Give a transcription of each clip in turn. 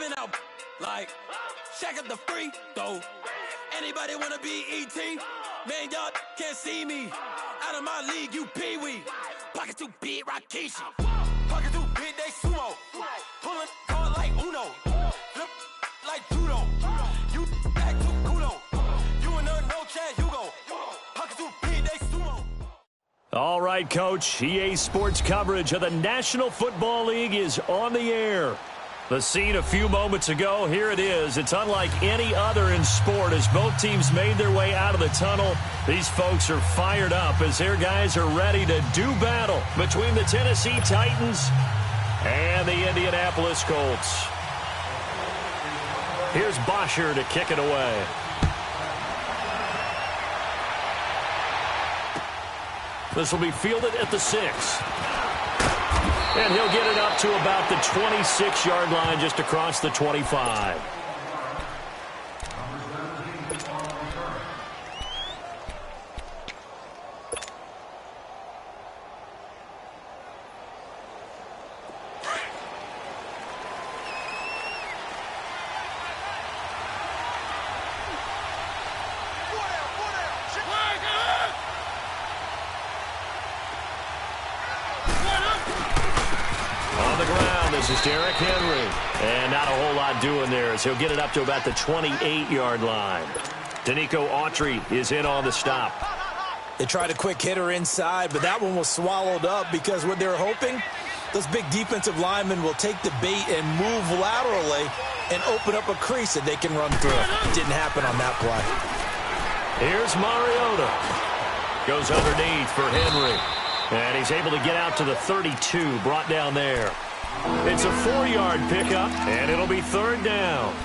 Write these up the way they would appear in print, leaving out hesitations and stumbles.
Ballin' out like Shaq at the free throw. Anybody wanna be ET? Man, y'all can't see me. Out of my league, you pee-wee. Pocket too big, Rakishi. Pocket too big, they sumo. Pullin' card like Uno. Flip like judo. You act too kudo. You and no Chad Hugo. Pocket too big, they sumo. All right, Coach. EA Sports coverage of the National Football League is on the air. The scene a few moments ago, here it is. It's unlike any other in sport as both teams made their way out of the tunnel. These folks are fired up as their guys are ready to do battle between the Tennessee Titans and the Indianapolis Colts. Here's Bosher to kick it away. This will be fielded at the 6. And he'll get it up to about the 26-yard line, just across the 25. This is Derrick Henry. And not a whole lot doing there as he'll get it up to about the 28-yard line. Danico Autry is in on the stop. They tried a quick hitter inside, but that one was swallowed up because what they're hoping, those big defensive linemen will take the bait and move laterally and open up a crease that they can run through. It didn't happen on that play. Here's Mariota. Goes underneath for Henry. And he's able to get out to the 32, brought down there. It's a 4-yard pickup, and it'll be third down.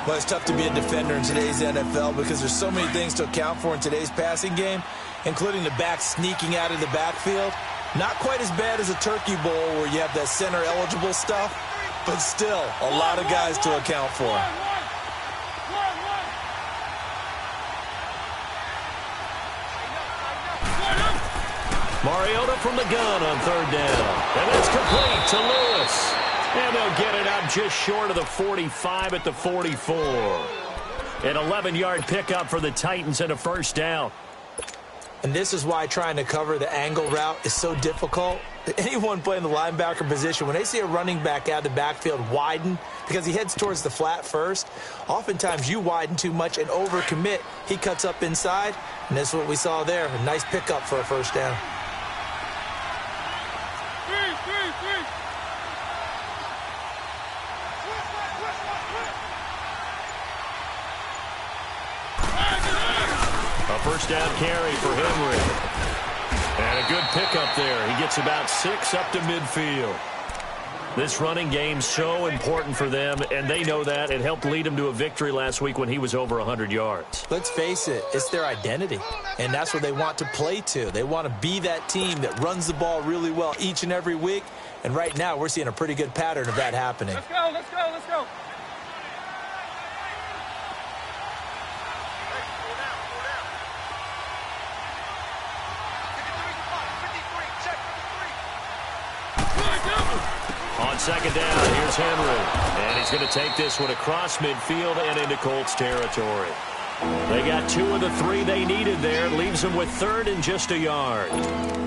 Well, it's tough to be a defender in today's NFL because there's so many things to account for in today's passing game, including the back sneaking out of the backfield. Not quite as bad as a turkey bowl where you have that center-eligible stuff, but still a lot of guys to account for. Mariota from the gun on third down. And it's complete to Lewis. And they'll get it out just short of the 45 at the 44. An 11-yard pickup for the Titans and a first down. And this is why trying to cover the angle route is so difficult. Anyone playing the linebacker position, when they see a running back out of the backfield widen because he heads towards the flat first, oftentimes you widen too much and overcommit. He cuts up inside, and that's what we saw there. A nice pickup for a first down. First down carry for Henry. And a good pickup there. He gets about 6 up to midfield. This running game's so important for them, and they know that. It helped lead them to a victory last week when he was over 100 yards. Let's face it, it's their identity, and that's what they want to play to. They want to be that team that runs the ball really well each and every week, and right now we're seeing a pretty good pattern of that happening. Let's go, let's go, let's go. On second down, here's Henry. And he's going to take this one across midfield and into Colts territory. They got 2 of the 3 they needed there. Leaves them with third and just a yard.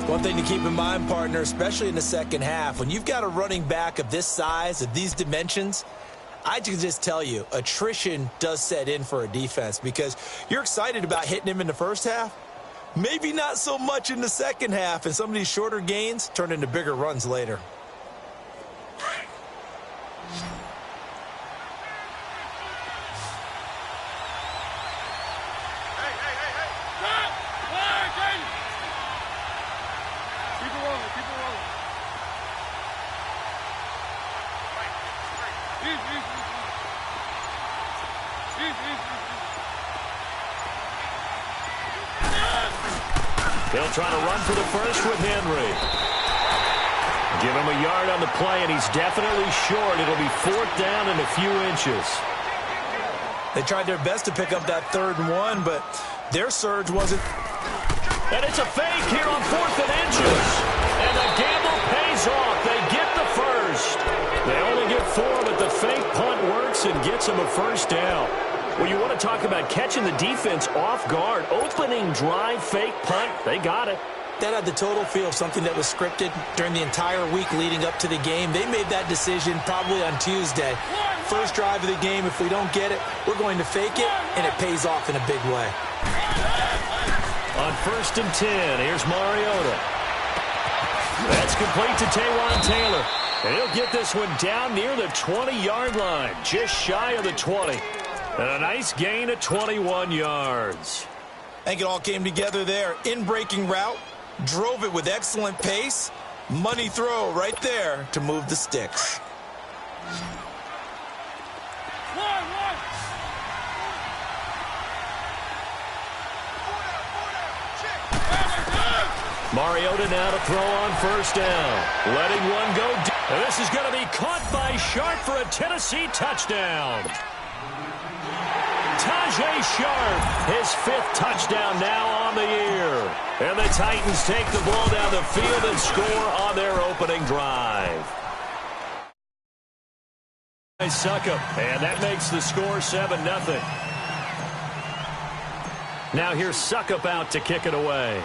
One thing to keep in mind, partner, especially in the second half, when you've got a running back of this size, of these dimensions, I can just tell you, attrition does set in for a defense because you're excited about hitting him in the first half. Maybe not so much in the second half, and some of these shorter gains turn into bigger runs later. They'll try to run for the first with Henry. Give him a yard on the play, and he's definitely short. It'll be 4th down and a few inches. They tried their best to pick up that 3rd and 1, but their surge wasn't. And it's a fake here on 4th and inches. And the gamble pays off. They get the first. They only get 4, but the fake punt works, breaks and gets him a first down. Well, you want to talk about catching the defense off guard. Opening drive, fake punt. They got it. That had the total feel of something that was scripted during the entire week leading up to the game. They made that decision probably on Tuesday. First drive of the game, if we don't get it, we're going to fake it, and it pays off in a big way. On 1st and 10, here's Mariota. That's complete to Taywan Taylor. And he'll get this one down near the 20-yard line, just shy of the 20. And a nice gain of 21 yards. I think it all came together there. In-breaking route, drove it with excellent pace. Money throw right there to move the sticks. Mariota now to throw on 1st down. Letting one go. And this is going to be caught by Sharp for a Tennessee touchdown. Tajay Sharp, his 5th touchdown now on the year. And the Titans take the ball down the field and score on their opening drive. Suckup, and that makes the score 7-0. Now here's Suckup out to kick it away.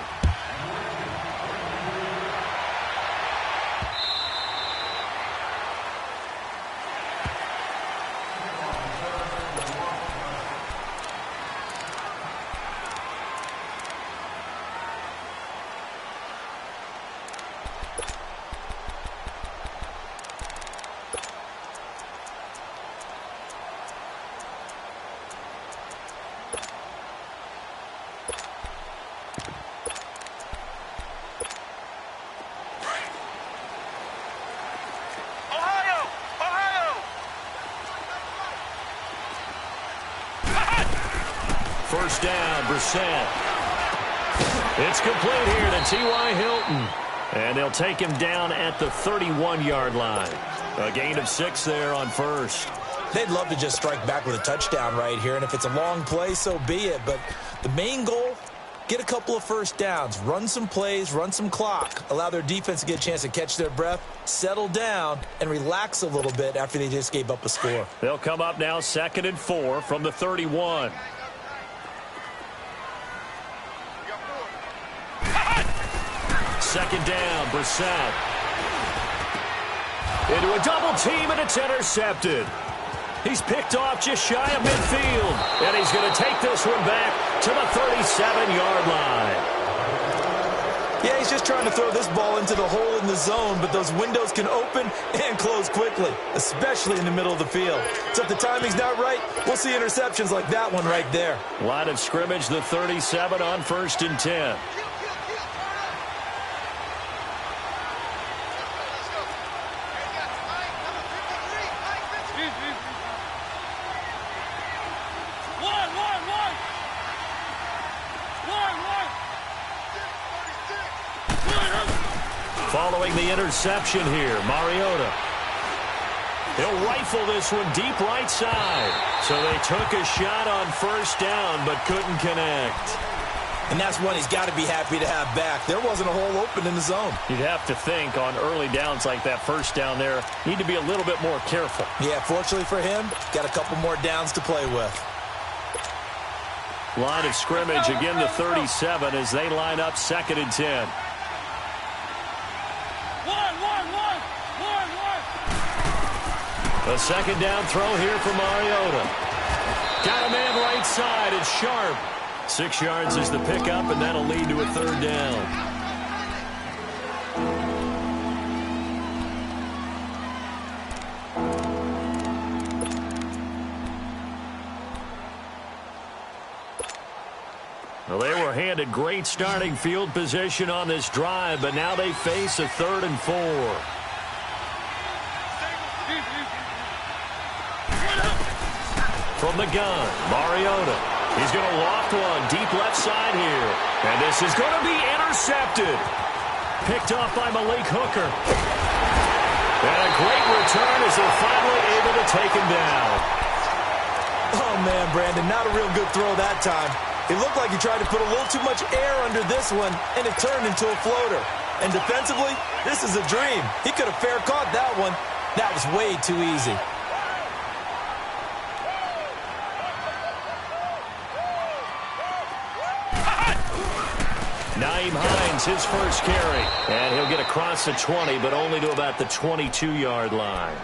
First down, Brissett. It's complete here to T.Y. Hilton. And they'll take him down at the 31-yard line. A gain of 6 there on 1st. They'd love to just strike back with a touchdown right here, and if it's a long play, so be it. But the main goal, get a couple of first downs, run some plays, run some clock, allow their defense to get a chance to catch their breath, settle down, and relax a little bit after they just gave up a score. They'll come up now 2nd and 4 from the 31. Second down, Brissett. Into a double team, and it's intercepted. He's picked off just shy of midfield. And he's going to take this one back to the 37-yard line. Yeah, he's just trying to throw this ball into the hole in the zone, but those windows can open and close quickly, especially in the middle of the field. So if the timing's not right, we'll see interceptions like that one right there. Line of scrimmage, the 37 on 1st and 10. Following the interception here, Mariota. He'll rifle this one deep right side. So they took a shot on 1st down, but couldn't connect. And that's one he's got to be happy to have back. There wasn't a hole open in the zone. You'd have to think on early downs like that 1st down there, need to be a little bit more careful. Yeah, fortunately for him, got a couple more downs to play with. Line of scrimmage, again the 37 as they line up 2nd and 10. A 2nd down throw here for Mariota. Got a man right side. It's Sharp. 6 yards is the pickup, and that'll lead to a 3rd down. Well, they were handed great starting field position on this drive, but now they face a 3rd and 4. From the gun, Mariota. He's going to loft one deep left side here. And this is going to be intercepted. Picked off by Malik Hooker. And a great return as they're finally able to take him down. Oh, man, Brandon, not a real good throw that time. It looked like he tried to put a little too much air under this one, and it turned into a floater. And defensively, this is a dream. He could have fair caught that one. That was way too easy. Nyheim Hines, his first carry. And he'll get across the 20, but only to about the 22-yard line.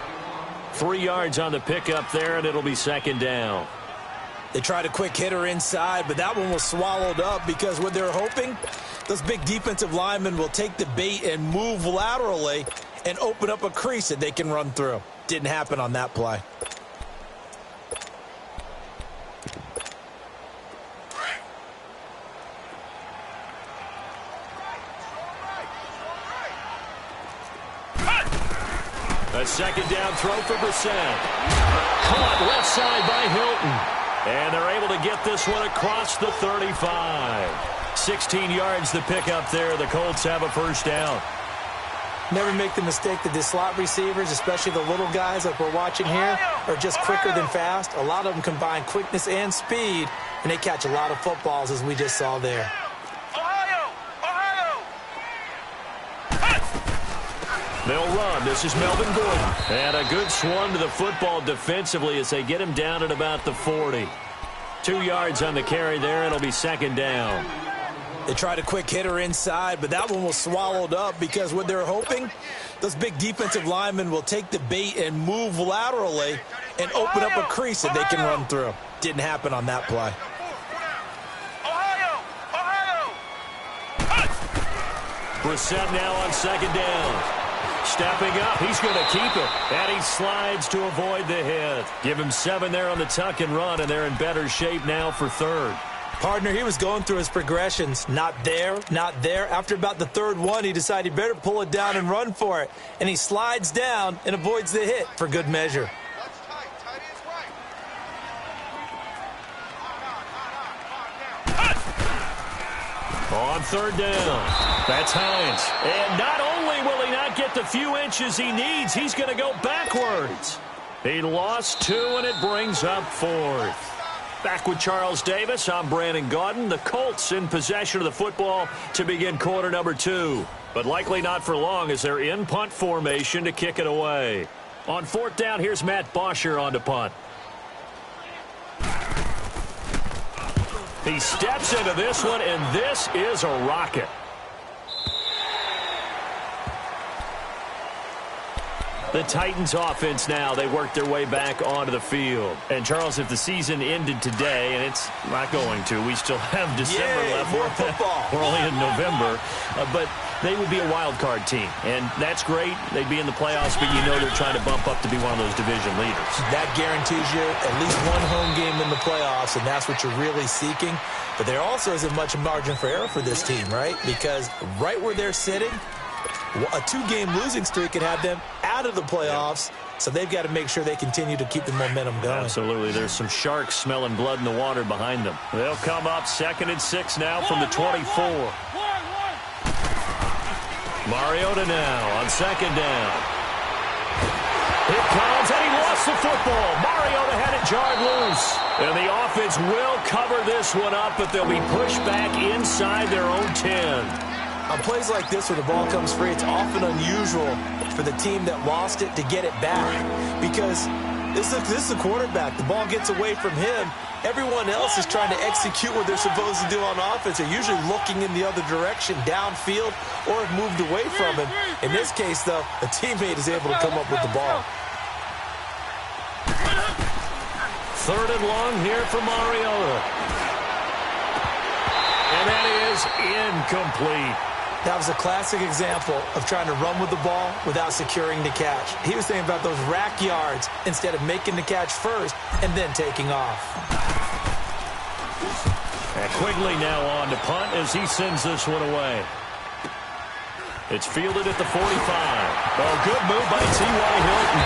3 yards on the pickup there, and it'll be second down. They tried a quick hitter inside, but that one was swallowed up because what they're hoping, those big defensive linemen will take the bait and move laterally and open up a crease that they can run through. Didn't happen on that play. A second down throw for Brissett. Caught left side by Hilton. And they're able to get this one across the 35. 16 yards the pickup there. The Colts have a first down. Never make the mistake that the slot receivers, especially the little guys like we're watching here, are just quicker than fast. A lot of them combine quickness and speed, and they catch a lot of footballs, as we just saw there. They'll run. This is Melvin Gordon. And a good swung to the football defensively as they get him down at about the 40. 2 yards on the carry there. It'll be second down. They tried a quick hitter inside, but that one was swallowed up because what they're hoping, those big defensive linemen will take the bait and move laterally and open up a crease that they can run through. Didn't happen on that play. Brissett now on second down. Stepping up, he's going to keep it. And he slides to avoid the hit. Give him 7 there on the tuck and run, and they're in better shape now for third. Partner, he was going through his progressions. Not there, not there. After about the third one, he decided he better pull it down and run for it. And he slides down and avoids the hit for good measure. On third down, that's Hines. And not only will he not get the few inches he needs, he's going to go backwards. He lost 2, and it brings up 4th. Back with Charles Davis, I'm Brandon Gaudin. The Colts in possession of the football to begin quarter number 2. But likely not for long as they're in punt formation to kick it away. On 4th down, here's Matt Bosher on to punt. He steps into this one, and this is a rocket. The Titans offense now, they work their way back onto the field. And, Charles, if the season ended today, and it's not going to, we still have December left. More football. We're only in November. But they would be a wild card team. And that's great. They'd be in the playoffs, but you know they're trying to bump up to be one of those division leaders. That guarantees you at least one home game in the playoffs, and that's what you're really seeking. But there also isn't much margin for error for this team, right? Because right where they're sitting, a 2-game losing streak could have them out of the playoffs, so they've got to make sure they continue to keep the momentum going. Absolutely. There's some sharks smelling blood in the water behind them. They'll come up 2nd and 6 now from the 24. Mariota now on 2nd down. Here comes, and he lost the football. Mariota had it jarred loose. And the offense will cover this one up, but they'll be pushed back inside their own 10. On plays like this where the ball comes free, it's often unusual for the team that lost it to get it back because this is the quarterback. The ball gets away from him. Everyone else is trying to execute what they're supposed to do on offense. They're usually looking in the other direction, downfield, or have moved away from him. In this case, though, a teammate is able to come up with the ball. 3rd and long here for Mariota. And that is incomplete. That was a classic example of trying to run with the ball without securing the catch. He was thinking about those rack yards instead of making the catch first and then taking off. And Quigley now on to punt as he sends this one away. It's fielded at the 45. Oh, good move by T.Y. Hilton.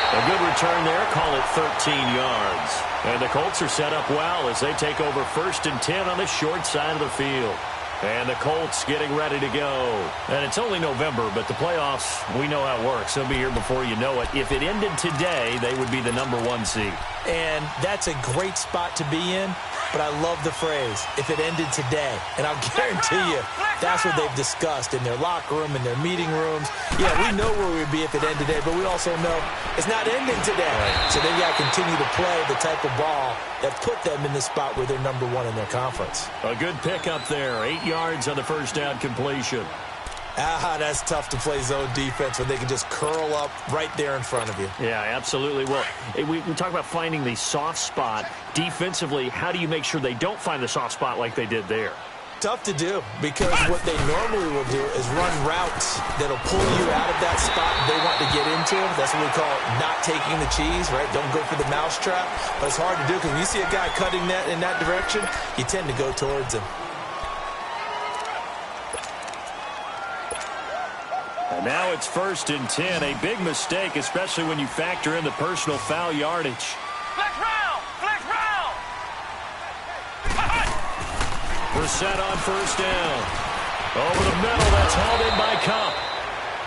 A good return there, call it 13 yards. And the Colts are set up well as they take over 1st and 10 on the short side of the field. And the Colts getting ready to go. And it's only November, but the playoffs, we know how it works. They'll be here before you know it. If it ended today, they would be the #1 seed. And that's a great spot to be in, but I love the phrase, if it ended today. And I'll guarantee you, that's what they've discussed in their locker room, in their meeting rooms. Yeah, we know where we would be if it ended today, but we also know it's not ending today. So they've got to continue to play the type of ball that put them in the spot where they're number one in their conference. A good pickup there, 8 yards on the first down completion. That's tough to play zone defense when they can just curl up right there in front of you. Yeah, absolutely. Well, we talk about finding the soft spot. Defensively, how do you make sure they don't find the soft spot like they did there? Tough to do, because what they normally will do is run routes that'll pull you out of that spot they want to get into. That's what we call not taking the cheese, right? Don't go for the mousetrap. But it's hard to do because when you see a guy cutting that in that direction, you tend to go towards him. And now it's 1st and 10. A big mistake, especially when you factor in the personal foul yardage. Flex round! Flex round! We're set on 1st down. Over the middle, that's hauled in by Cup.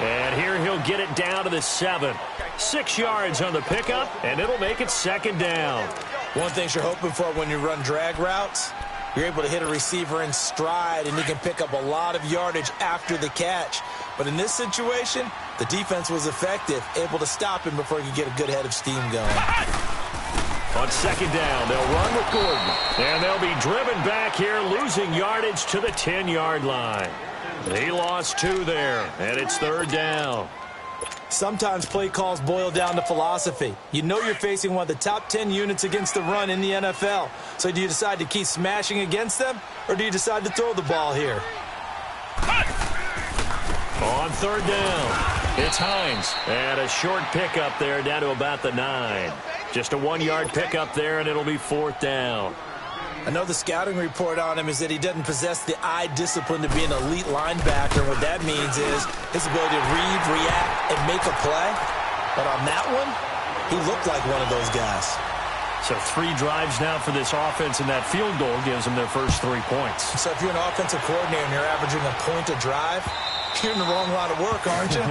And here he'll get it down to the 7. 6 yards on the pickup, and it'll make it 2nd down. One thing you're hoping for when you run drag routes, you're able to hit a receiver in stride, and you can pick up a lot of yardage after the catch. But in this situation, the defense was effective, able to stop him before he could get a good head of steam going. On 2nd down, they'll run with Gordon. And they'll be driven back here, losing yardage to the 10-yard line. He lost 2 there, and it's 3rd down. Sometimes play calls boil down to philosophy. You know you're facing one of the top 10 units against the run in the NFL. So do you decide to keep smashing against them, or do you decide to throw the ball here? On 3rd down, it's Hines. And a short pickup there down to about the 9. Just a 1-yard pickup there, and it'll be 4th down. I know the scouting report on him is that he doesn't possess the eye discipline to be an elite linebacker. What that means is his ability to read, react, and make a play. But on that one, he looked like one of those guys. So 3 drives now for this offense, and that field goal gives them their first 3 points. So if you're an offensive coordinator and you're averaging a point a drive, you're in the wrong line of work, aren't you?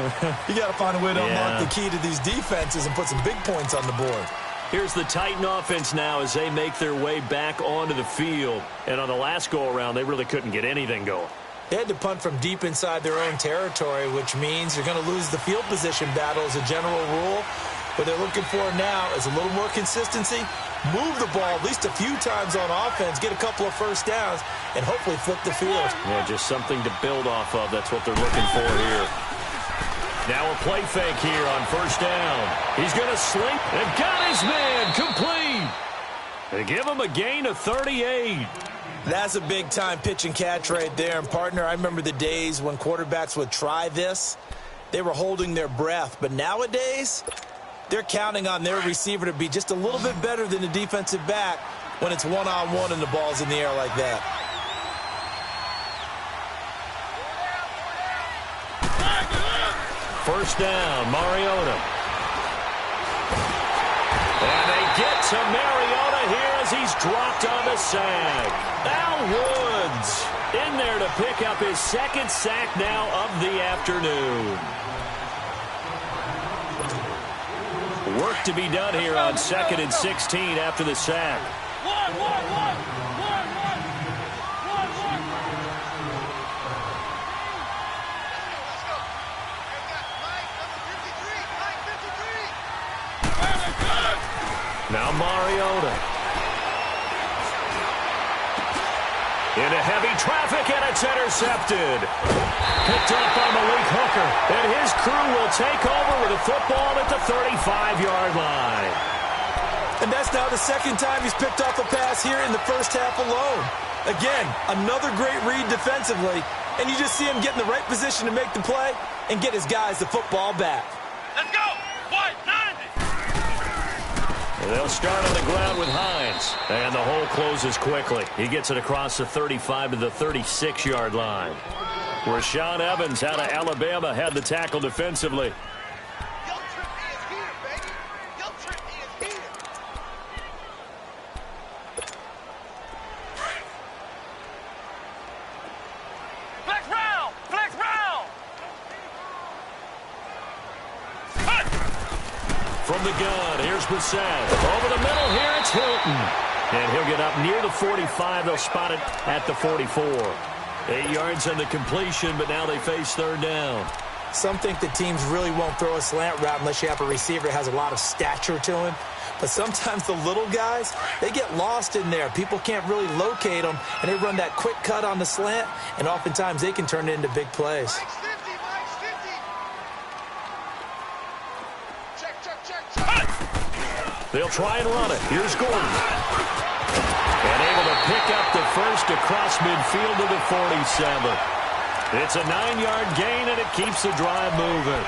You got to find a way to unlock the key to these defenses and put some big points on the board. Here's the Titan offense now as they make their way back onto the field. And on the last go-around, they really couldn't get anything going. They had to punt from deep inside their own territory, which means you're going to lose the field position battle as a general rule. What they're looking for now is a little more consistency, move the ball at least a few times on offense, get a couple of first downs, and hopefully flip the field. Yeah, just something to build off of. That's what they're looking for here. Now a play fake here on 1st down. He's going to slink and got his man complete. They give him a gain of 38. That's a big-time pitch and catch right there. And, partner, I remember the days when quarterbacks would try this. They were holding their breath. But nowadays, they're counting on their receiver to be just a little bit better than the defensive back when it's one-on-one and the ball's in the air like that. First down, Mariota. And they get to Mariota here as he's dropped on the sack. Al Woods in there to pick up his 2nd sack now of the afternoon. Work to be done here on 2nd and 16 after the sack. Now Mariota. Into heavy traffic, and it's intercepted. Picked up by Malik Hooker, and his crew will take over with a football at the 35-yard line. And that's now the 2nd time he's picked off a pass here in the first half alone. Again, another great read defensively, and you just see him get in the right position to make the play and get his guys the football back. Let's go! White 90! They'll start on the ground with Hines. And the hole closes quickly. He gets it across the 35 to the 36-yard line. Rashaan Evans out of Alabama had the tackle defensively. Flex round! Flex round! From the gun, here's Brissett. Over the middle here. Tilton. And he'll get up near the 45. They'll spot it at the 44. 8 yards on the completion, but now they face third down. Some think the teams really won't throw a slant route unless you have a receiver that has a lot of stature to him. But sometimes the little guys, they get lost in there. People can't really locate them, and they run that quick cut on the slant, and oftentimes they can turn it into big plays. They'll try and run it. Here's Gordon. And able to pick up the first across midfield to the 47. It's a 9-yard gain, and it keeps the drive moving.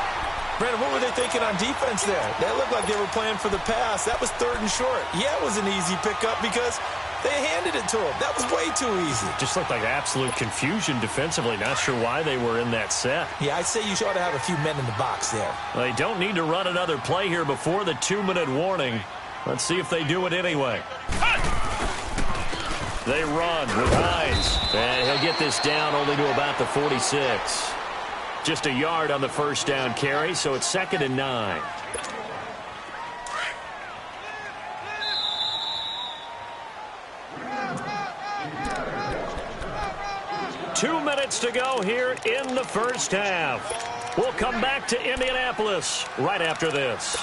Brandon, what were they thinking on defense there? They looked like they were playing for the pass. That was 3rd and short. Yeah, it was an easy pickup because they handed it to him. That was way too easy. Just looked like absolute confusion defensively. Not sure why they were in that set. Yeah, I'd say you ought to have a few men in the box there. Well, they don't need to run another play here before the 2-minute warning. Let's see if they do it anyway. They run with Hines. And he'll get this down only to about the 46. Just a yard on the first down carry, so it's 2nd and 9. Two minutes to go here in the first half. We'll come back to Indianapolis right after this.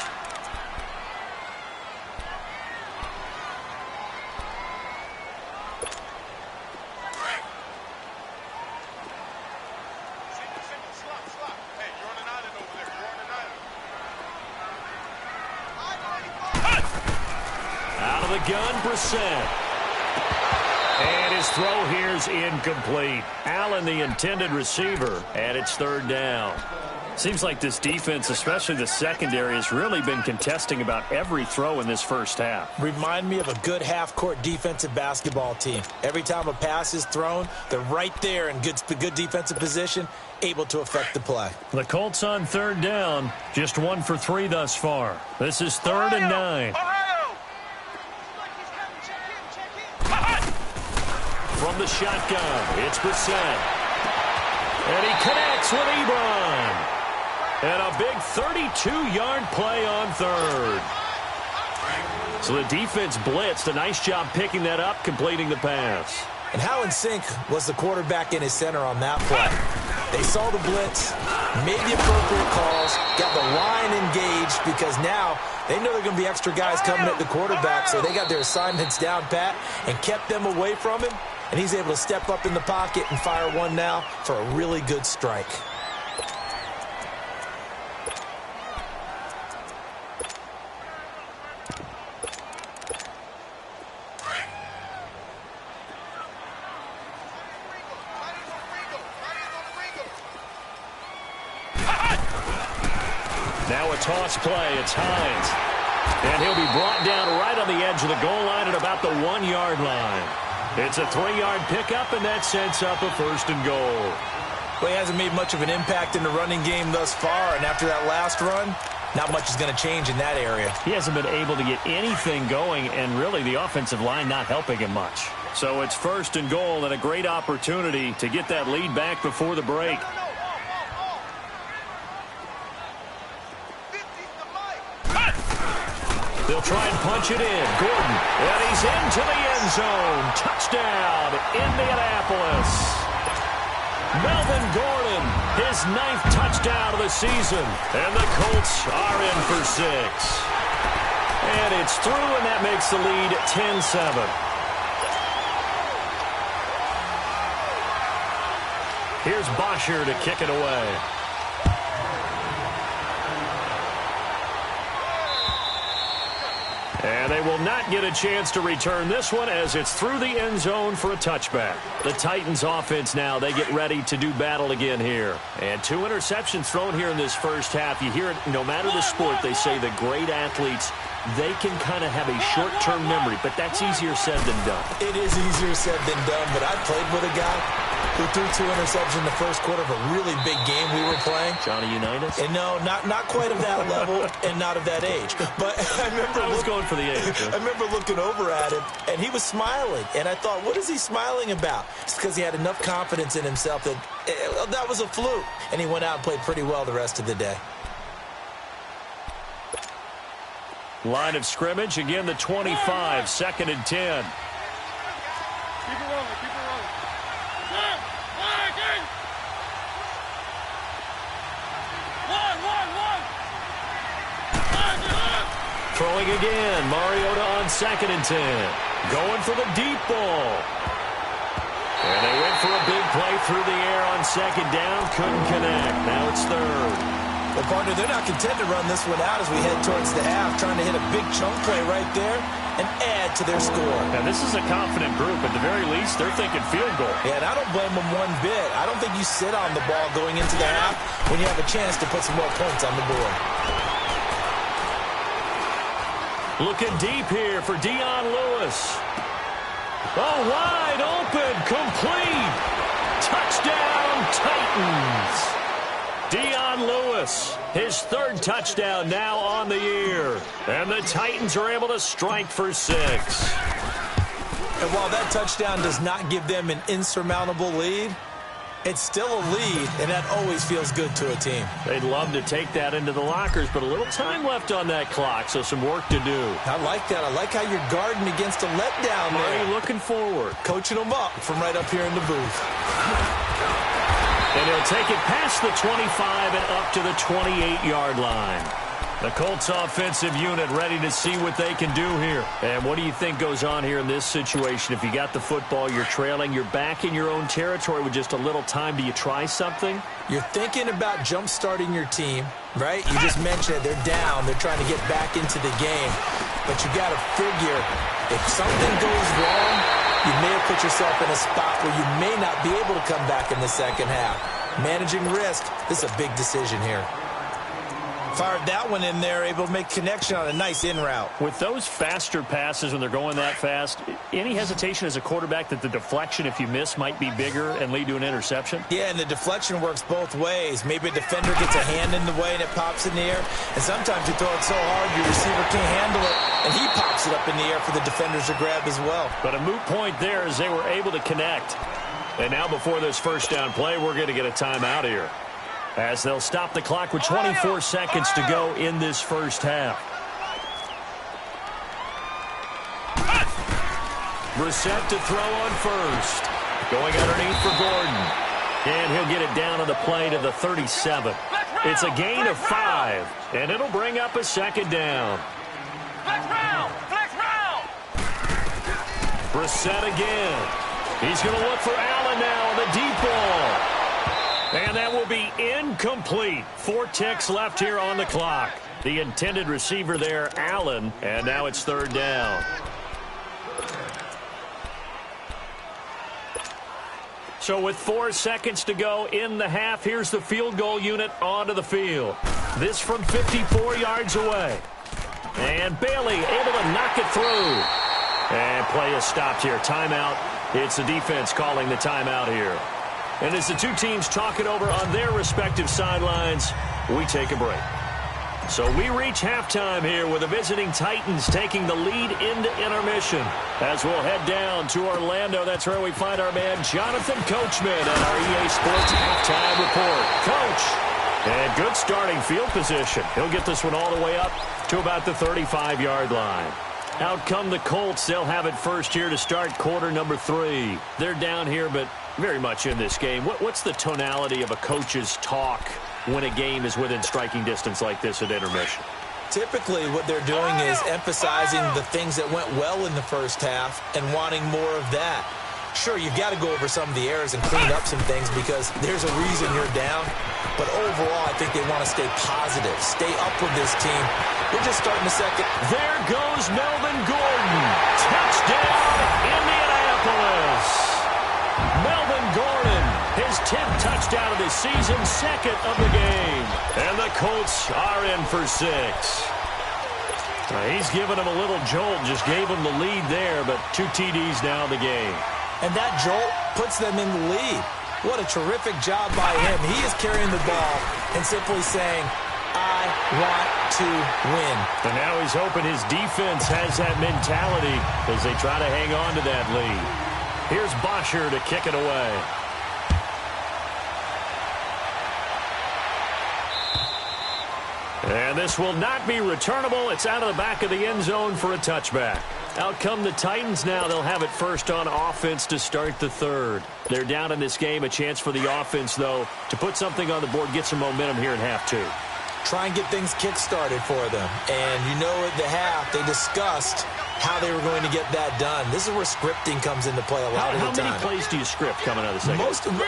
Gun Brissett. And his throw here's incomplete. Allen, the intended receiver, and it's 3rd down. Seems like this defense, especially the secondary, has really been contesting about every throw in this first half. Remind me of a good half-court defensive basketball team. Every time a pass is thrown, they're right there in good defensive position, able to affect the play. The Colts on 3rd down, just 1 for 3 thus far. This is 3rd and 9. From the shotgun, it's Brissett. And he connects with Ebron. And a big 32-yard play on 3rd. So the defense blitzed. A nice job picking that up, completing the pass. And how in sync was the quarterback in his center on that play? They saw the blitz, made the appropriate calls, got the line engaged because now they know there are going to be extra guys coming at the quarterback, so they got their assignments down pat and kept them away from him. And he's able to step up in the pocket and fire one now for a really good strike. Now a toss play. It's Hines. And he'll be brought down right on the edge of the goal line at about the 1-yard line. It's a 3-yard pickup, and that sets up a 1st and goal. Well, he hasn't made much of an impact in the running game thus far, and after that last run, not much is going to change in that area. He hasn't been able to get anything going, and really the offensive line not helping him much. So it's 1st and goal and a great opportunity to get that lead back before the break. They'll try and punch it in. Gordon, and he's into the end zone. Touchdown, Indianapolis. Melvin Gordon, his 9th touchdown of the season. And the Colts are in for 6. And it's through, and that makes the lead 10-7. Here's Bosher to kick it away. And they will not get a chance to return this one as it's through the end zone for a touchback. The Titans offense now, they get ready to do battle again here. And 2 interceptions thrown here in this first half. You hear it, no matter the sport, they say the great athletes, they can kind of have a short-term memory, but that's easier said than done. It is easier said than done, but I played with a guy who threw 2 interceptions in the first quarter of a really big game we were playing. Johnny Unitas? And no, not quite of that level and not of that age. But I was going for the age. I remember looking over at him, and he was smiling. And I thought, what is he smiling about? It's because he had enough confidence in himself that that was a fluke. And he went out and played pretty well the rest of the day. Line of scrimmage, again the 25, 2nd and 10. Keep it rolling, keep it rolling. One. Throwing again, Mariota on 2nd and 10. Going for the deep ball. And they went for a big play through the air on 2nd down. Couldn't connect. Now it's 3rd. Well, partner, they're not content to run this one out as we head towards the half, trying to hit a big chunk play right there and add to their score. Now, this is a confident group. At the very least, they're thinking field goal. Yeah, and I don't blame them one bit. I don't think you sit on the ball going into the half when you have a chance to put some more points on the board. Looking deep here for Dion Lewis. Oh, wide open, complete. Touchdown, Titans. Dion Lewis, his 3rd touchdown now on the year. And the Titans are able to strike for 6. And while that touchdown does not give them an insurmountable lead, it's still a lead, and that always feels good to a team. They'd love to take that into the lockers, but a little time left on that clock, so some work to do. I like that. I like how you're guarding against a letdown there. Are you looking forward? Coaching them up from right up here in the booth. And he'll take it past the 25 and up to the 28-yard line. The Colts offensive unit ready to see what they can do here. And what do you think goes on here in this situation? If you got the football, you're trailing, you're back in your own territory with just a little time. Do you try something? You're thinking about jump-starting your team, right? You just mentioned it. They're down. They're trying to get back into the game. But you got to figure, if something goes wrong, you may have put yourself in a spot where you may not be able to come back in the second half. Managing risk, this is a big decision here. Fired that one in there, able to make connection on a nice in route. With those faster passes when they're going that fast, any hesitation as a quarterback that the deflection, if you miss, might be bigger and lead to an interception? Yeah, and the deflection works both ways. Maybe a defender gets a hand in the way and it pops in the air. And sometimes you throw it so hard your receiver can't handle it, and he pops it up in the air for the defenders to grab as well. But a moot point there as they were able to connect. And now before this first down play, we're going to get a timeout here, as they'll stop the clock with 24 seconds to go in this first half. Brissett to throw on first. Going underneath for Gordon. And he'll get it down on the play to the 37. It's a gain of 5, and it'll bring up a 2nd down. Flex round! Brissett again. He's going to look for Allen now on the deep ball. And that will be incomplete. 4 ticks left here on the clock. The intended receiver there, Allen, and now it's 3rd down. So with 4 seconds to go in the half, here's the field goal unit onto the field. This from 54 yards away. And Bailey able to knock it through. And play is stopped here. Timeout. It's the defense calling the timeout here. And as the two teams talk it over on their respective sidelines, we take a break. So we reach halftime here with the visiting Titans taking the lead into intermission. As we'll head down to Orlando, that's where we find our man Jonathan Coachman at our EA Sports Halftime Report. Coach, and good starting field position. He'll get this one all the way up to about the 35-yard line. Out come the Colts. They'll have it first here to start quarter number 3. They're down here, but very much in this game. What's the tonality of a coach's talk when a game is within striking distance like this at intermission? Typically, what they're doing is emphasizing the things that went well in the first half and wanting more of that. Sure, you've got to go over some of the errors and clean up some things because there's a reason you're down. But overall, I think they want to stay positive, stay up with this team. We're just starting the second. There goes Melvin Gordon. Touchdown, Indianapolis. Melvin Gordon, his 10th touchdown of the season, 2nd of the game. And the Colts are in for 6. He's given him a little jolt, just gave him the lead there, but 2 TDs now in the game. And that jolt puts them in the lead. What a terrific job by him. He is carrying the ball and simply saying, I want to win. And now he's hoping his defense has that mentality as they try to hang on to that lead. Here's Bosher to kick it away. And this will not be returnable. It's out of the back of the end zone for a touchback. Out come the Titans now. They'll have it first on offense to start the third. They're down in this game. A chance for the offense, though, to put something on the board, get some momentum here in half two. Try and get things kick-started for them. And you know at the half, they discussed how they were going to get that done. This is where scripting comes into play a lot of the time. How many plays do you script coming out of the second?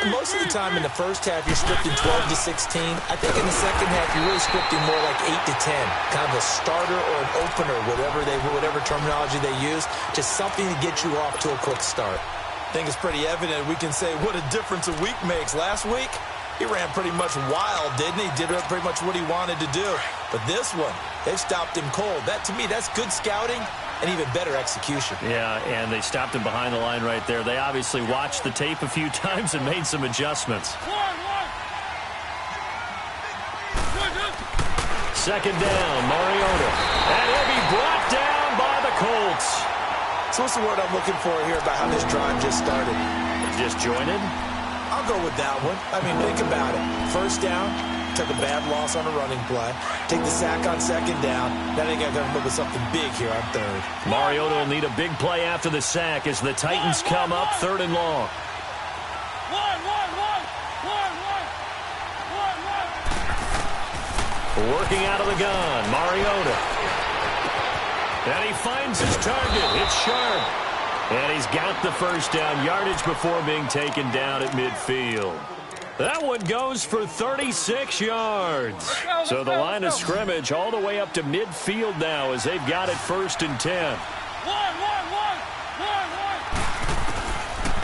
Most of the time in the first half, you're scripting 12 to 16. I think in the second half, you're really scripting more like 8 to 10. Kind of a starter or an opener, whatever terminology they use. Just something to get you off to a quick start. I think it's pretty evident. We can say what a difference a week makes. Last week, he ran pretty much wild, didn't he? Did pretty much what he wanted to do. But this one, they've stopped him cold. That, to me, that's good scouting and even better execution. Yeah, and they stopped him behind the line right there. They obviously watched the tape a few times and made some adjustments. Second down, Mariota. And he'll be brought down by the Colts. So what's the word I'm looking for here about how this drive just started? Disjointed? I'll go with that one. I mean, think about it. First down, took a bad loss on a running play. Take the sack on second down. Now they got to come up with something big here on third. Mariota will need a big play after the sack as the Titans come up third and long. Working out of the gun, Mariota. And he finds his target. It's sharp. And he's got the first down yardage before being taken down at midfield. That one goes for 36 yards. So the line of scrimmage all the way up to midfield now as they've got it first and 10.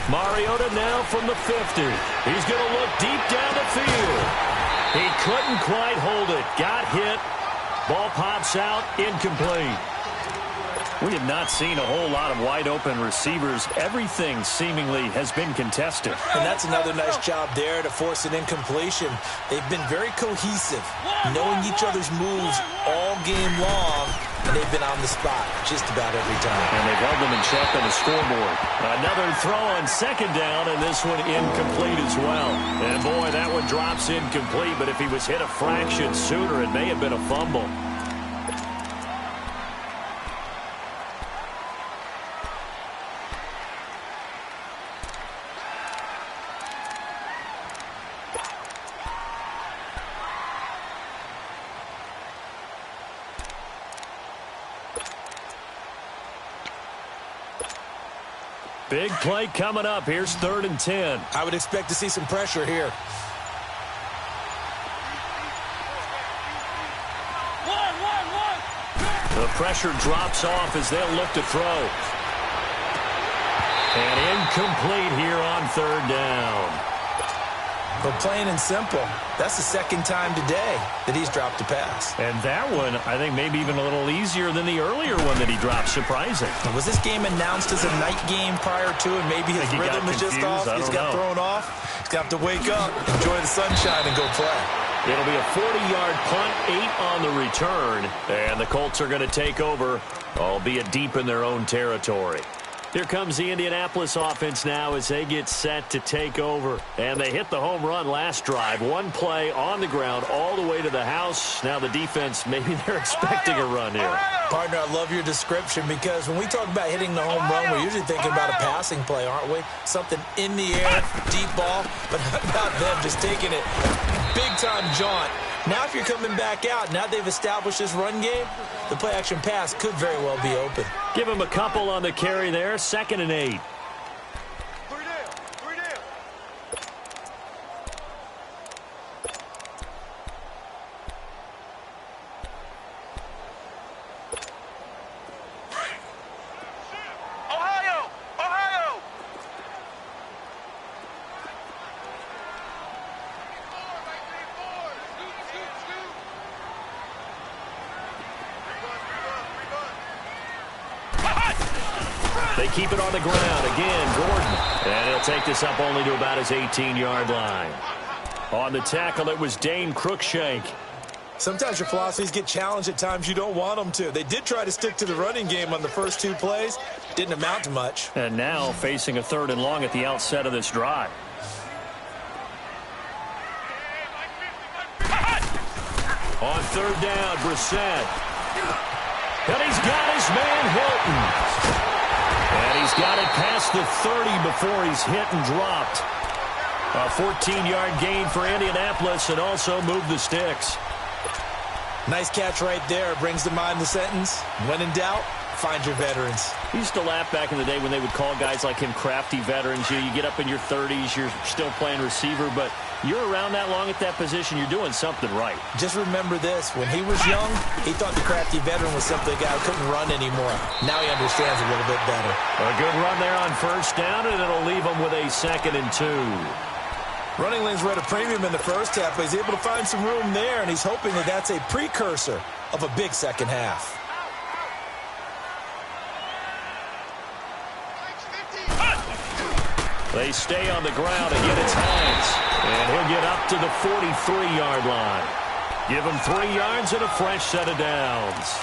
Mariota now from the 50. He's going to look deep down the field. He couldn't quite hold it. Got hit. Ball pops out. Incomplete. We have not seen a whole lot of wide-open receivers. Everything seemingly has been contested. And that's another nice job there to force an incompletion. They've been very cohesive, knowing each other's moves all game long, and they've been on the spot just about every time. And they've held them in check on the scoreboard. Another throw on second down, and this one incomplete as well. And, boy, that one drops incomplete, but if he was hit a fraction sooner, it may have been a fumble. Big play coming up. Here's third and 10. I would expect to see some pressure here. The pressure drops off as they'll look to throw. And incomplete here on third down. But plain and simple, that's the second time today that he's dropped a pass. And that one, I think, maybe even a little easier than the earlier one that he dropped. Surprising. Was this game announced as a night game prior to, and maybe his rhythm is just off? He's got thrown off. He's got to wake up, enjoy the sunshine, and go play. It'll be a 40-yard punt, 8 on the return. And the Colts are going to take over, albeit deep in their own territory. Here comes the Indianapolis offense now as they get set to take over. And they hit the home run last drive. One play on the ground all the way to the house. Now the defense, maybe they're expecting a run here. Partner, I love your description because when we talk about hitting the home run, we're usually thinking about a passing play, aren't we? Something in the air, deep ball. But how about them just taking it big-time jaunt? Now if you're coming back out, now they've established this run game, the play-action pass could very well be open. Give him a couple on the carry there, 2nd and 8. They keep it on the ground. Again, Gordon. And he'll take this up only to about his 18-yard line. On the tackle, it was Dane Cruikshank. Sometimes your philosophies get challenged at times you don't want them to. They did try to stick to the running game on the first 2 plays. Didn't amount to much. And now facing a 3rd and long at the outset of this drive. On third down, Brissett. And he's got his man Hilton. And he's got it past the 30 before he's hit and dropped. A 14-yard gain for Indianapolis and also moved the sticks. Nice catch right there. Brings to mind the sentence, when in doubt, find your veterans. I used to laugh back in the day when they would call guys like him crafty veterans. You get up in your 30s, you're still playing receiver, but you're around that long at that position, you're doing something right. Just remember this. When he was young, he thought the crafty veteran was simply a guy who couldn't run anymore. Now he understands a little bit better. A good run there on first down, and it'll leave him with a 2nd and 2. Running lanes were at a premium in the first half, but he's able to find some room there, and he's hoping that that's a precursor of a big second half. They stay on the ground. Again, it's Hines. And he'll get up to the 43-yard line. Give him 3 yards and a fresh set of downs.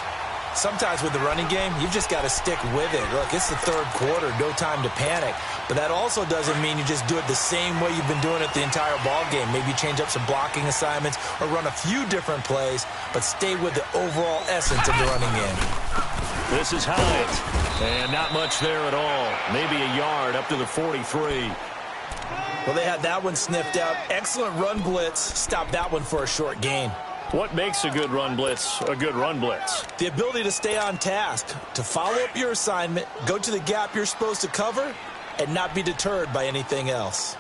Sometimes with the running game, you've just got to stick with it. Look, it's the third quarter, no time to panic. But that also doesn't mean you just do it the same way you've been doing it the entire ball game. Maybe change up some blocking assignments or run a few different plays, but stay with the overall essence of the running game. This is Hines. And not much there at all. Maybe a yard up to the 43. Well, they had that one sniffed out. Excellent run blitz. Stopped that one for a short gain. What makes a good run blitz a good run blitz? The ability to stay on task, to follow up your assignment, go to the gap you're supposed to cover, and not be deterred by anything else.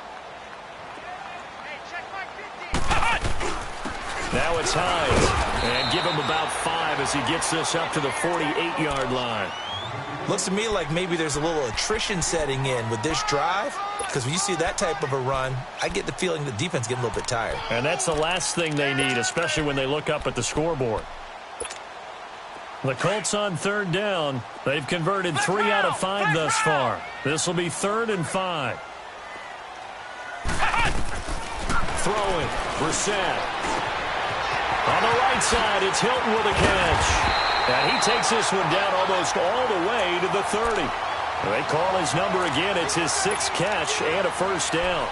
Now it's Hines. And give him about 5 as he gets this up to the 48-yard line. Looks to me like maybe there's a little attrition setting in with this drive, because when you see that type of a run, I get the feeling the defense getting a little bit tired. And that's the last thing they need, especially when they look up at the scoreboard. The Colts on third down. They've converted 3 out of 5 thus far. This will be 3rd and 5. Throwing, Brissett. On the right side, it's Hilton with a catch. And he takes this one down almost all the way to the 30. They call his number again. It's his 6th catch and a first down.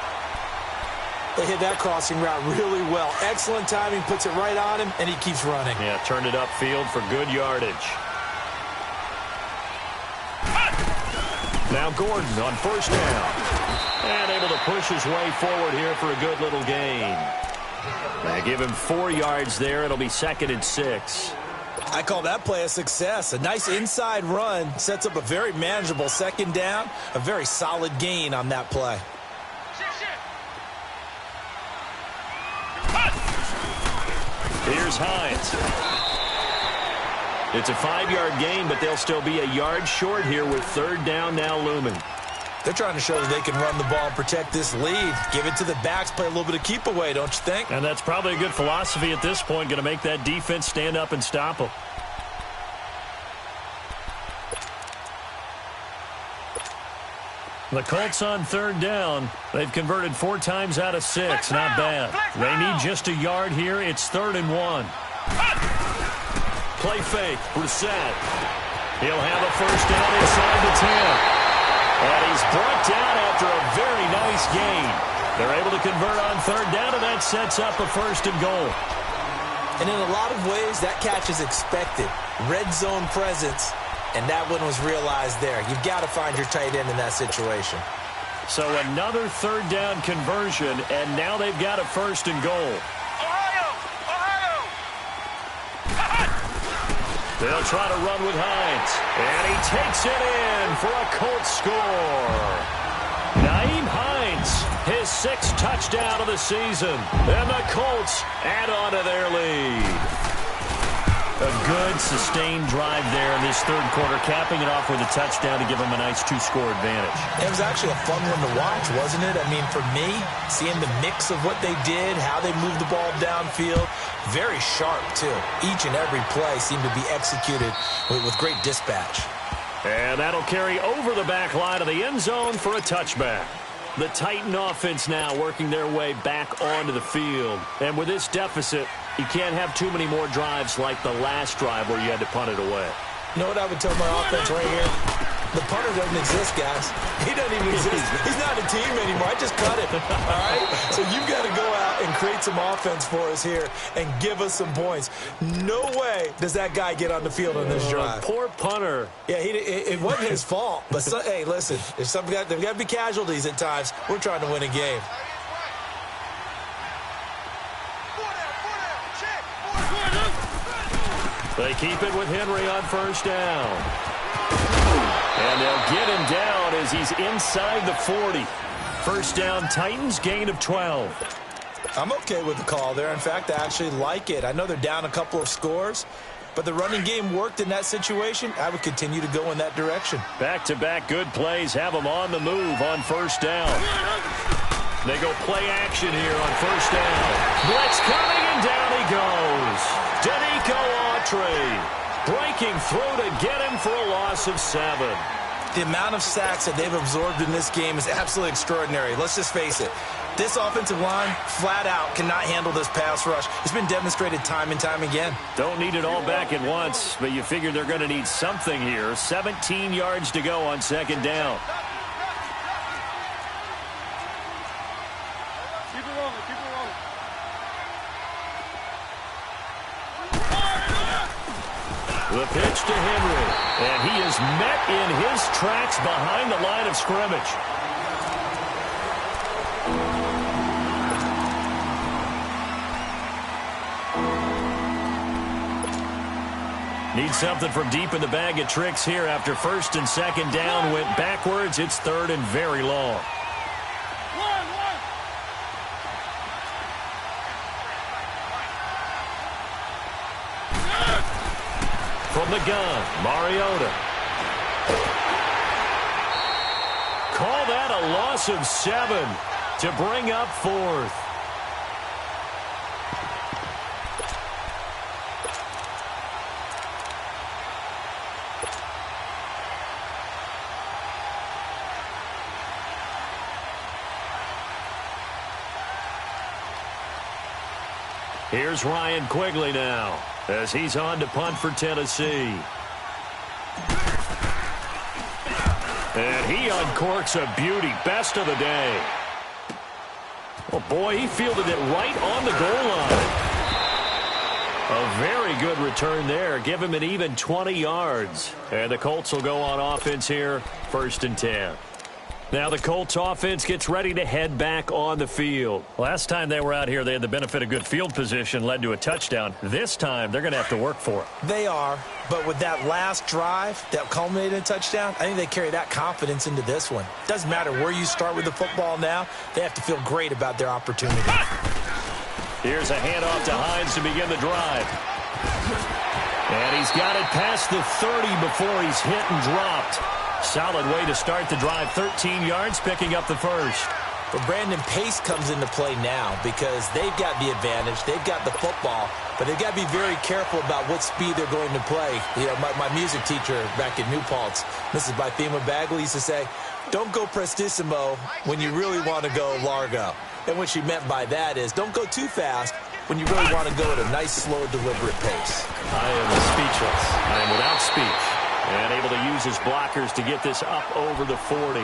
They hit that crossing route really well. Excellent timing, puts it right on him, and he keeps running. Yeah, turned it upfield for good yardage. Now Gordon on first down. And able to push his way forward here for a good little gain. They give him 4 yards there. It'll be 2nd and 6. I call that play a success. A nice inside run sets up a very manageable 2nd down. A very solid gain on that play. Here's Hines. It's a 5-yard gain, but they'll still be a yard short here with 3rd down now looming. They're trying to show that they can run the ball and protect this lead. Give it to the backs, play a little bit of keep away, don't you think? And that's probably a good philosophy at this point, going to make that defense stand up and stop them. The Colts on third down. They've converted 4 times out of 6. Not bad. They need just a yard here. It's 3rd and 1. Play fake. Brissett. He'll have a first down inside the 10. And he's brought down after a very nice gain. They're able to convert on third down, and that sets up a 1st and goal. And in a lot of ways, that catch is expected. Red zone presence. And that one was realized there. You've got to find your tight end in that situation. So another 3rd down conversion, and now they've got a 1st and goal. They'll try to run with Hines. And he takes it in for a Colts score. Nyheim Hines, his 6th touchdown of the season. And the Colts add on to their lead. A good, sustained drive there in this 3rd quarter, capping it off with a touchdown to give them a nice 2-score advantage. It was actually a fun one to watch, wasn't it? I mean, for me, seeing the mix of what they did, how they moved the ball downfield, very sharp, too. Each and every play seemed to be executed with great dispatch. And that'll carry over the back line of the end zone for a touchback. The Titan offense now working their way back onto the field. And with this deficit, you can't have too many more drives like the last drive where you had to punt it away. You know what I would tell my offense right here? The punter doesn't exist, guys. He doesn't even exist. He's not a team anymore. I just cut him. All right? So you've got to go out and create some offense for us here and give us some points. No way does that guy get on the field on this drive. Poor punter. Yeah, it wasn't his fault. But, hey, listen, there's got to be casualties at times. We're trying to win a game. They keep it with Henry on first down. And they'll get him down as he's inside the 40. First down, Titans, gain of 12. I'm okay with the call there. In fact, I actually like it. I know they're down a couple of scores, but the running game worked in that situation. I would continue to go in that direction. Back-to-back good plays have them on the move on first down. They go play action here on first down. Blitz coming, and down he goes. Danico Autry breaking through to get him for a loss of 7. The amount of sacks that they've absorbed in this game is absolutely extraordinary. Let's just face it. This offensive line, flat out, cannot handle this pass rush. It's been demonstrated time and time again. Don't need it all back at once, but you figure they're going to need something here. 17 yards to go on second down. Keep it rolling, keep it rolling. The pitch to Henry, and he is met in his tracks behind the line of scrimmage. Need something from deep in the bag of tricks here after first and second down went backwards. It's third and very long. From the gun, Mariota. Call that a loss of 7 to bring up fourth. Here's Ryan Quigley now, as he's on to punt for Tennessee. And he uncorks a beauty. Best of the day. Oh, boy, he fielded it right on the goal line. A very good return there. Give him an even 20 yards. And the Colts will go on offense here, first and 10. Now the Colts offense gets ready to head back on the field. Last time they were out here, they had the benefit of good field position, led to a touchdown. This time, they're going to have to work for it. They are, but with that last drive that culminated in a touchdown, I think they carry that confidence into this one. Doesn't matter where you start with the football now, they have to feel great about their opportunity. Here's a handoff to Hines to begin the drive. And he's got it past the 30 before he's hit and dropped. Solid way to start the drive. 13 yards, picking up the first. But Brandon, pace comes into play now because they've got the advantage. They've got the football, but they've got to be very careful about what speed they're going to play. You know, my music teacher back in New Paltz, Mrs. Bythema Bagley, used to say, don't go prestissimo when you really want to go largo. And what she meant by that is don't go too fast when you really want to go at a nice, slow, deliberate pace. I am speechless. I am without speech. And able to use his blockers to get this up over the 40.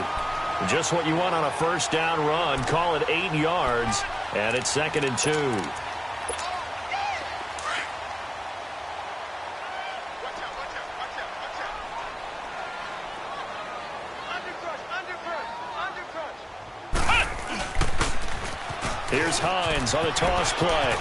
Just what you want on a first down run. Call it 8 yards. And it's second and 2. Here's Hines on a toss play.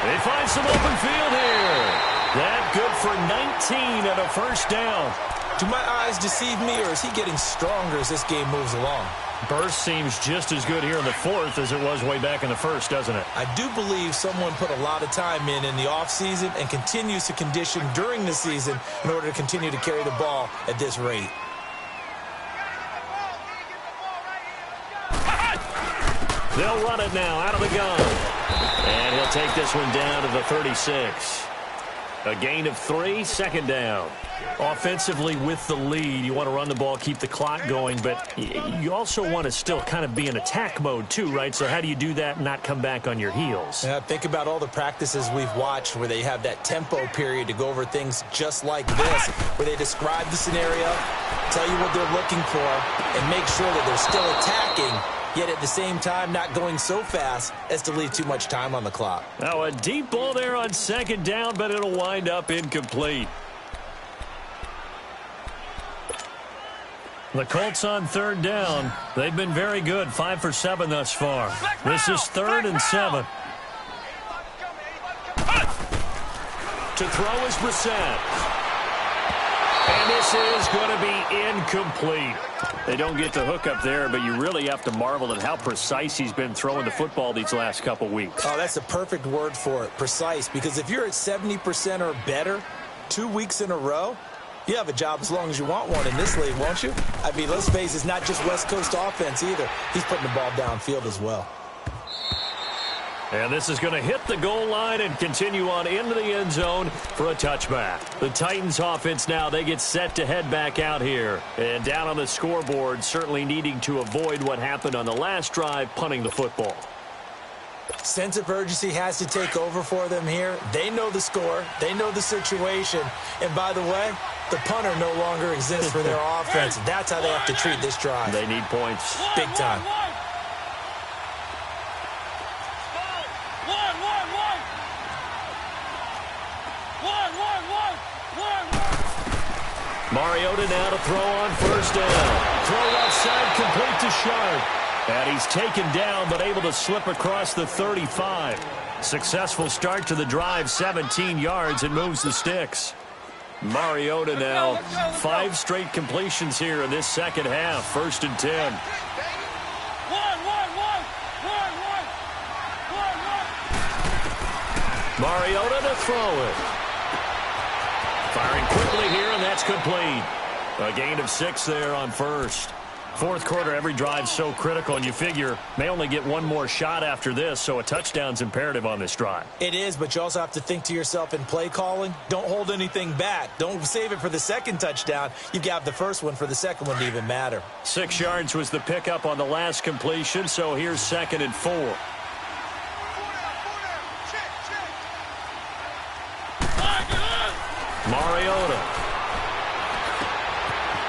They find some open field here. That good for 19 and a first down. Do my eyes deceive me, or is he getting stronger as this game moves along? Burst seems just as good here in the fourth as it was way back in the first, doesn't it? I do believe someone put a lot of time in the offseason and continues to condition during the season in order to continue to carry the ball at this rate. They'll run it now out of the gun. And he'll take this one down to the 36. A gain of 3, second down. Offensively with the lead, you want to run the ball, keep the clock going, but you also want to still kind of be in attack mode too, right? So how do you do that and not come back on your heels? Yeah, think about all the practices we've watched where they have that tempo period to go over things just like this, where they describe the scenario, tell you what they're looking for, and make sure that they're still attacking yet at the same time not going so fast as to leave too much time on the clock. Now a deep ball there on second down, but it'll wind up incomplete. The Colts on third down. They've been very good, 5 for 7 thus far. This is 3rd and 7. To throw is Brissett. And this is going to be incomplete. They don't get the hook up there, but you really have to marvel at how precise he's been throwing the football these last couple weeks. Oh, that's a perfect word for it, precise, because if you're at 70% or better 2 weeks in a row, you have a job as long as you want one in this league, won't you? I mean, let's face it, it's not just West Coast offense either. He's putting the ball downfield as well. And this is going to hit the goal line and continue on into the end zone for a touchback. The Titans offense now, they get set to head back out here. And down on the scoreboard, certainly needing to avoid what happened on the last drive, punting the football. Sense of urgency has to take over for them here. They know the score. They know the situation. And by the way, the punter no longer exists for their offense. That's how they have to treat this drive. They need points. Big time. Mariota now to throw on first down. Throw outside, complete to Sharp. And he's taken down, but able to slip across the 35. Successful start to the drive, 17 yards, and moves the sticks. Mariota now, 5 straight completions here in this second half. 1st and 10. Mariota to throw it. Firing quickly here, and that's complete. A gain of 6 there on first. Fourth quarter, every drive's so critical, and you figure may only get one more shot after this, so a touchdown's imperative on this drive. It is, but you also have to think to yourself in play calling, don't hold anything back. Don't save it for the second touchdown. You've got the first one for the second one to even matter. 6 yards was the pickup on the last completion, so here's 2nd and 4. Mariota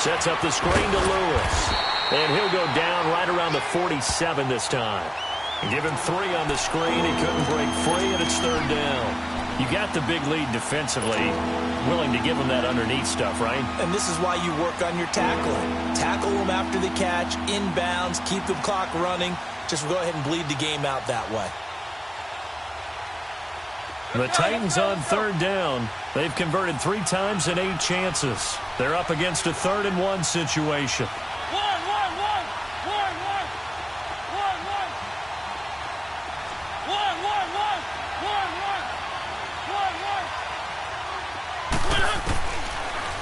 sets up the screen to Lewis. And he'll go down right around the 47 this time. Give him 3 on the screen. He couldn't break free, and it's 3rd down. You got the big lead defensively. Willing to give him that underneath stuff, right? And this is why you work on your tackling. Tackle them after the catch, inbounds, keep the clock running. Just go ahead and bleed the game out that way. The Titans on 3rd down. They've converted 3 times in 8 chances. They're up against a 3rd and 1 situation.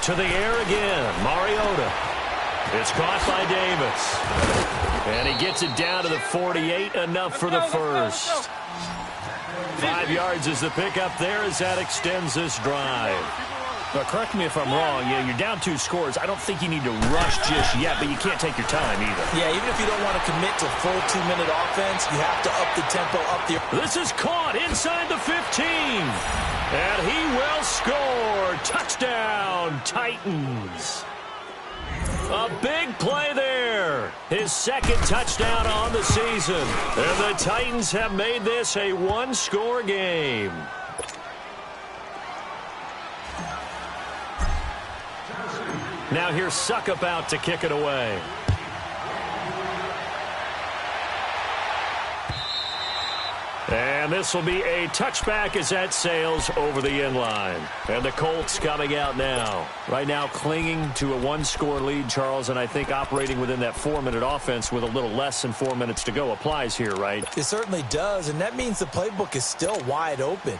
To the air again, Mariota. It's caught by Davis. And he gets it down to the 48, enough for the first. 5 yards is the pickup there as that extends this drive. But correct me if I'm wrong, you're down 2 scores. I don't think you need to rush just yet, but you can't take your time either. Yeah, even if you don't want to commit to full 2-minute offense, you have to up the tempo, up the... This is caught inside the 15. And he will score. Touchdown, Titans. A big play there. His 2nd touchdown on the season. And the Titans have made this a 1-score game. Now here's Suckup out to kick it away. And this will be a touchback as that sails over the end line. And the Colts coming out now. Right now clinging to a 1-score lead, Charles, and I think operating within that 4-minute offense with a little less than 4 minutes to go applies here, right? It certainly does, and that means the playbook is still wide open.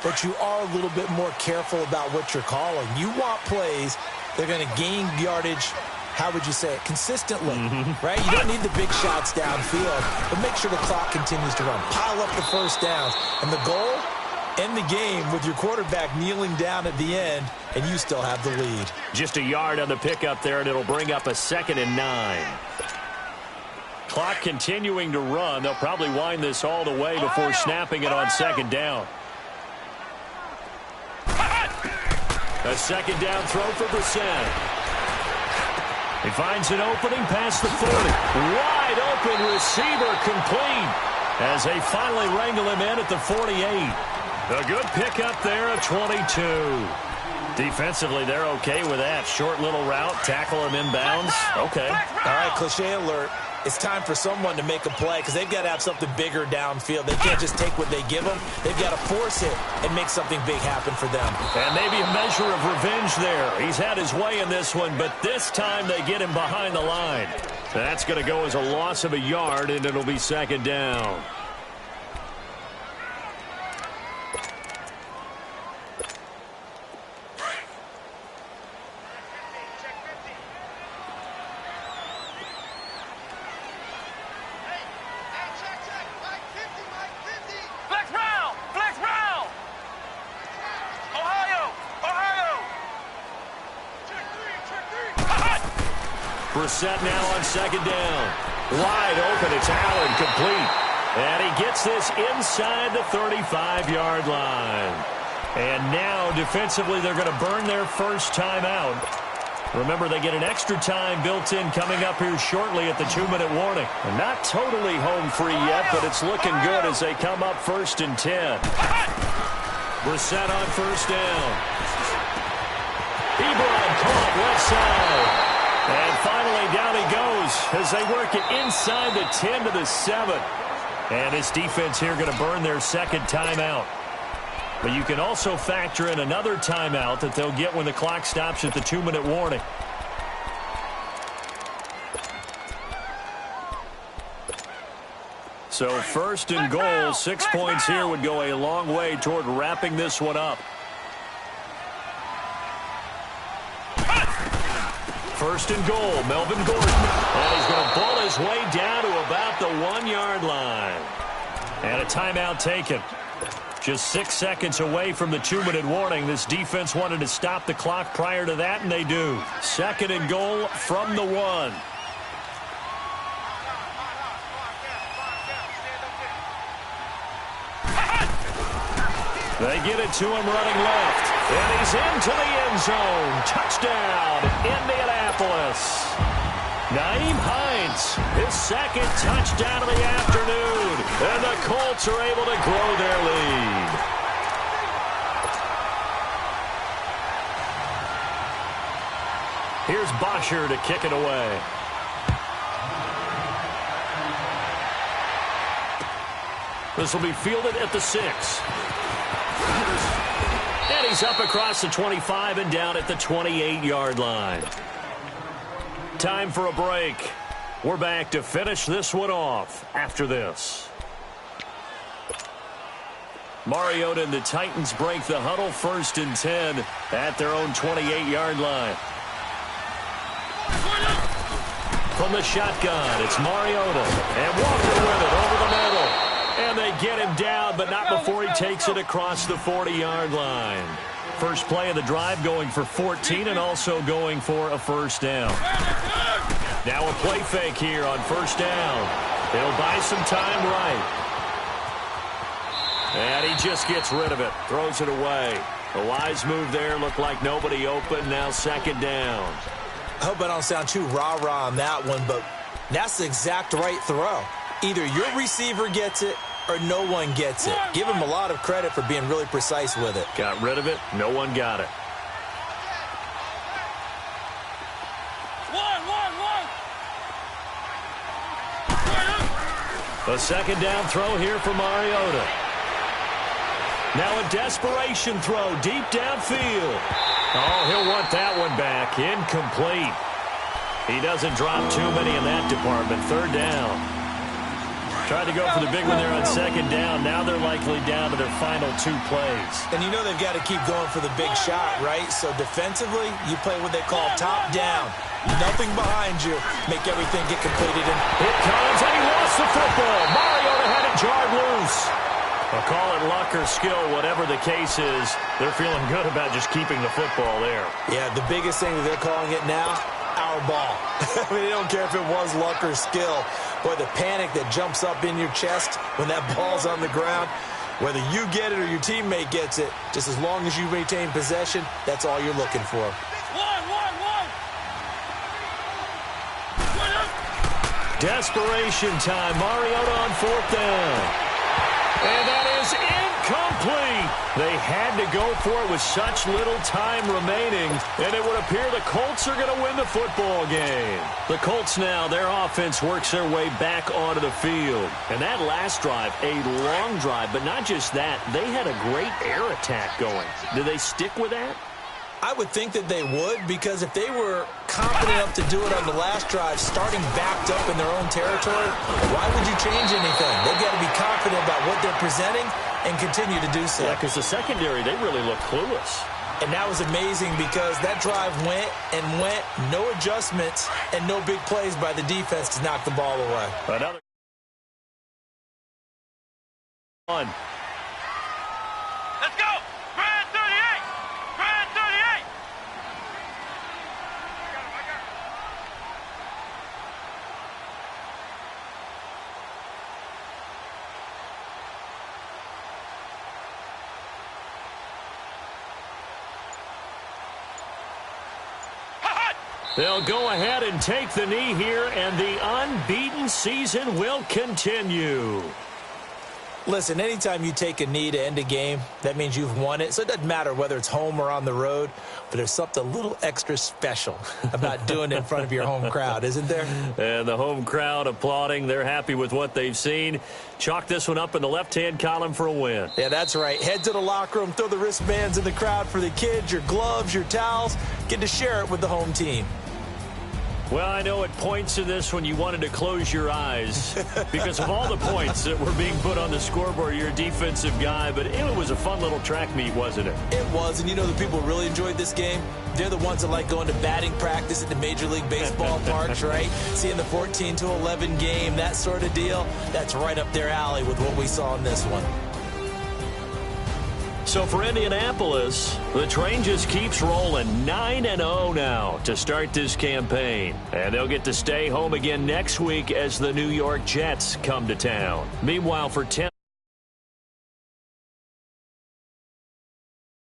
But you are a little bit more careful about what you're calling. You want plays that are going to gain yardage, how would you say it, consistently, right? You don't need the big shots downfield, but make sure the clock continues to run. Pile up the first downs. And the goal, end the game with your quarterback kneeling down at the end, and you still have the lead. Just a yard on the pickup there, and it'll bring up a 2nd and 9. Clock continuing to run. They'll probably wind this all the way before snapping it on 2nd down. A 2nd down throw for Brissett. He finds an opening past the 40. Wide open receiver complete as they finally wrangle him in at the 48. A good pickup there at 22. Defensively, they're okay with that. Short little route, tackle him inbounds. Okay. All right, cliche alert. It's time for someone to make a play because they've got to have something bigger downfield. They can't just take what they give them. They've got to force it and make something big happen for them. And maybe a measure of revenge there. He's had his way in this one, but this time they get him behind the line. That's going to go as a loss of a yard, and it'll be second down. Brissett now on second down. Wide open. It's Allen, complete. And he gets this inside the 35-yard line. And now, defensively, they're going to burn their first timeout. Remember, they get an extra time built in coming up here shortly at the 2-minute warning. And not totally home free yet, but it's looking good as they come up 1st and 10. Brissett on first down. Ebron caught left side. And finally, down he goes as they work it inside the 10 to the 7. And this defense here going to burn their second timeout. But you can also factor in another timeout that they'll get when the clock stops at the 2-minute warning. So 1st and goal, 6 points here would go a long way toward wrapping this one up. 1st and goal, Melvin Gordon. And he's going to ball his way down to about the 1-yard line. And a timeout taken. Just 6 seconds away from the 2-minute warning. This defense wanted to stop the clock prior to that, and they do. 2nd and goal from the 1. They get it to him running left. And he's into the end zone. Touchdown, Indianapolis. Nyheim Hines, his second touchdown of the afternoon. And the Colts are able to grow their lead. Here's Bosher to kick it away. This will be fielded at the 6. And he's up across the 25 and down at the 28-yard line. Time for a break. We're back to finish this one off after this. Mariota and the Titans break the huddle, 1st and 10 at their own 28-yard line. From the shotgun, it's Mariota. And Walker with it over the middle. And they get him down, but not before he takes it across the 40-yard line. First play of the drive going for 14 and also going for a first down. Now a play fake here on first down. He'll buy some time right. And he just gets rid of it. Throws it away. A wise move there. Looked like nobody open. Now 2nd down. I hope I don't sound too rah-rah on that one, but that's the exact right throw. Either your receiver gets it or no one gets it. Give him a lot of credit for being really precise with it. Got rid of it. No one got it. A 2nd down throw here for Mariota. Now a desperation throw deep downfield. Oh, he'll want that one back. Incomplete. He doesn't drop too many in that department. 3rd down. Tried to go for the big one there on 2nd down. Now they're likely down to their final 2 plays. And you know they've got to keep going for the big shot, right? So defensively, you play what they call top down. Nothing behind you. Make everything get completed. And here comes, and he lost the football. Mariota had it jarred loose. I'll call it luck or skill, whatever the case is. They're feeling good about just keeping the football there. Yeah, the biggest thing that they're calling it now, our ball. I mean, they don't care if it was luck or skill. Boy, the panic that jumps up in your chest when that ball's on the ground, whether you get it or your teammate gets it, just as long as you maintain possession, that's all you're looking for. Desperation time. Mariota on 4th down. And that is incomplete. They had to go for it with such little time remaining, and it would appear the Colts are going to win the football game. The Colts now, their offense works their way back onto the field. And that last drive, a long drive, but not just that, they had a great air attack going. Do they stick with that? I would think that they would, because if they were confident enough to do it on the last drive, starting backed up in their own territory, why would you change anything? They've got to be confident about what they're presenting and continue to do so. Yeah, because the secondary, they really look clueless. And that was amazing because that drive went and went, no adjustments, and no big plays by the defense to knock the ball away. Another one. Let's go! Grand 38! Grand 38! They'll go ahead and take the knee here, and the unbeaten season will continue. Listen, anytime you take a knee to end a game, that means you've won it. So it doesn't matter whether it's home or on the road, but there's something a little extra special about doing it in front of your home crowd, isn't there? And the home crowd applauding. They're happy with what they've seen. Chalk this one up in the left-hand column for a win. Yeah, that's right. Head to the locker room, throw the wristbands in the crowd for the kids, your gloves, your towels. Get to share it with the home team. Well, I know at points in this when you wanted to close your eyes because of all the points that were being put on the scoreboard. You're a defensive guy, but it was a fun little track meet, wasn't it? It was, and you know the people who really enjoyed this game? They're the ones that like going to batting practice at the Major League Baseball parks, right? Seeing the 14-11 game, that sort of deal. That's right up their alley with what we saw in this one. So for Indianapolis, the train just keeps rolling 9-0 now to start this campaign. And they'll get to stay home again next week as the New York Jets come to town. Meanwhile, for 10